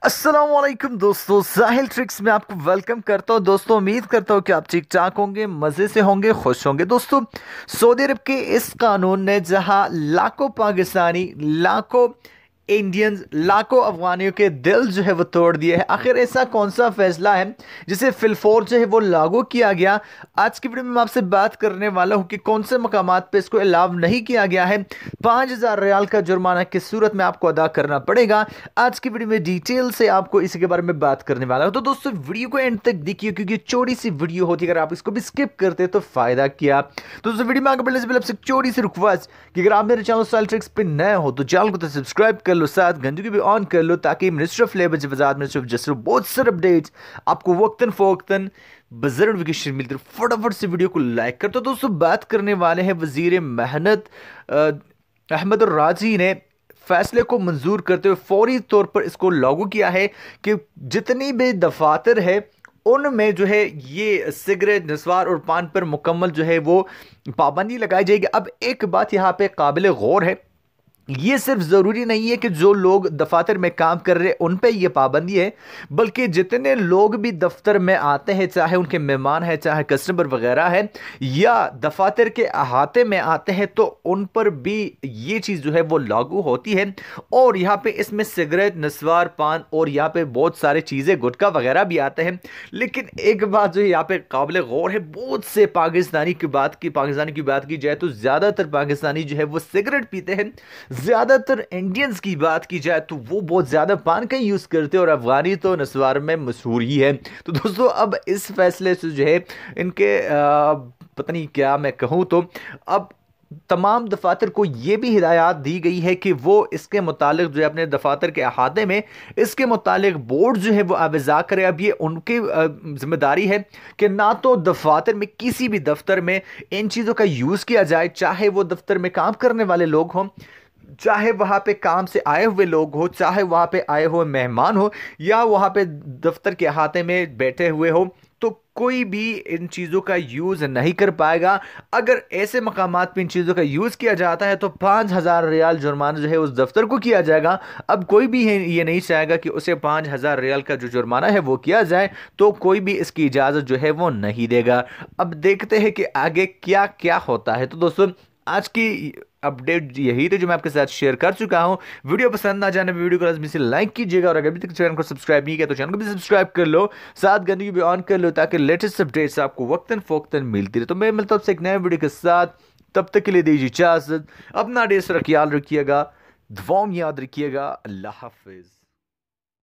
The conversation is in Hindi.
अस्सलामुअलैकुम दोस्तों, साहिल ट्रिक्स में आपको वेलकम करता हूं। दोस्तों उम्मीद करता हूं कि आप ठीक ठाक होंगे, मज़े से होंगे, खुश होंगे। दोस्तों सऊदी अरब के इस कानून ने जहां लाखों पाकिस्तानी, लाखों इंडियंस, लाखों अफगानियों के दिल जो है वो तोड़ दिए हैं। आखिर ऐसा कौन सा फैसला है जिसे फिलफौर जो है वो लागू किया गया? आज की वीडियो में मैं आपसे बात करने वाला हूं कि कौन से मकामात पे इसको अलाव नहीं किया गया है। 5,000 रियाल का जुर्माना किस सूरत में आपको अदा करना पड़ेगा। आज की वीडियो में डिटेल से आपको इसी के बारे में बात करने वाला हूं। तो दोस्तों वीडियो को एंड तक देखिए, क्योंकि छोटी सी वीडियो होती है, अगर आप इसको भी स्किप करते तो फायदा क्या। तो दोस्तों वीडियो में आगे बढ़ने से पहले आपसे छोटी सी रिक्वेस्ट कि अगर आप मेरे चैनल साहिल ट्रिक्स पे नए हो तो चैनल को तो सब्सक्राइब कर लो, साथ घंटी को भी ऑन कर लो, ताकि minister of labour Wazarat minister of justice बहुत सारे अपडेट्स आपको वक्तन फवक्तन बजर नोटिफिकेशन मिलती है। फटाफट से वीडियो को लाइक कर। तो दोस्तों बात करने वाले हैं वजीर मेहनत अहमद राजी ने फैसले को मंजूर करते हुए फौरी तौर पर इसको लागू किया है कि जितनी भी दफातर है उनमें जो है ये सिगरेट, नस्वार और पान पर मुकम्मल जो है वो पाबंदी लगाई जाएगी। अब एक बात यहाँ पे काबिल गौर है, ये सिर्फ जरूरी नहीं है कि जो लोग दफातर में काम कर रहे हैं उन पे ये पाबंदी है, बल्कि जितने लोग भी दफ्तर में आते हैं, चाहे उनके मेहमान हैं, चाहे कस्टमर वगैरह है, या दफातर के अहाते में आते हैं, तो उन पर भी ये चीज़ जो है वो लागू होती है। और यहाँ पे इसमें सिगरेट, नस्वार, पान और यहाँ पे बहुत सारी चीज़ें, गुटखा वगैरह भी आते हैं। लेकिन एक बात जो है यहाँ पे काबिल गौर है, बहुत से पाकिस्तानी की बात की जाए तो ज़्यादातर पाकिस्तानी जो है वो सिगरेट पीते हैं। ज्यादातर इंडियंस की बात की जाए तो वो बहुत ज्यादा पान का यूज करते हैं, और अफगानी तो नस्वार में मशहूर ही है। तो दोस्तों अब इस फैसले से जो है इनके पता नहीं क्या मैं कहूँ, तो अब तमाम दफातर को यह भी हिदायत दी गई है कि वो इसके मुतालिक जो है अपने दफातर के अहाते में इसके मुतालिक बोर्ड जो है वो आवेजा करे। अब ये उनकी जिम्मेदारी है कि ना तो दफातर में, किसी भी दफ्तर में इन चीज़ों का यूज़ किया जाए, चाहे वो दफ्तर में काम करने वाले लोग हों, चाहे वहां पे काम से आए हुए लोग हो, चाहे वहां पे आए हुए मेहमान हो, या वहां पे दफ्तर के अहाते में बैठे हुए हो, तो कोई भी इन चीज़ों का यूज़ नहीं कर पाएगा। अगर ऐसे मकामात पे इन चीज़ों का यूज़ किया जाता है तो 5,000 रियाल जुर्माना जो है उस दफ्तर को किया जाएगा। अब कोई भी ये नहीं चाहेगा कि उसे 5,000 रियाल का जो जुर्माना है वो किया जाए, तो कोई भी इसकी इजाज़त जो है वो नहीं देगा। अब देखते हैं कि आगे क्या क्या होता है। तो दोस्तों आज की अपडेट यही थे जो मैं आपके साथ शेयर कर चुका हूं। वीडियो पसंद आ जाने वीडियो को लाजमी से लाइक कीजिएगा, और अगर अभी तक चैनल को सब्सक्राइब नहीं किया तो चैनल को भी सब्सक्राइब कर लो, साथ घंटी को भी ऑन कर लो, ताकि लेटेस्ट अपडेट्स आपको वक्तन फोक्तन मिलती रहे। तो मैं मिलता हूं आपसे एक नए वीडियो के साथ, तब तक के लिए दीजिए इजाजत। अपना ढेर सारा ख्याल रखिएगा, दुआओं में याद रखिएगा। अल्लाह हाफिज।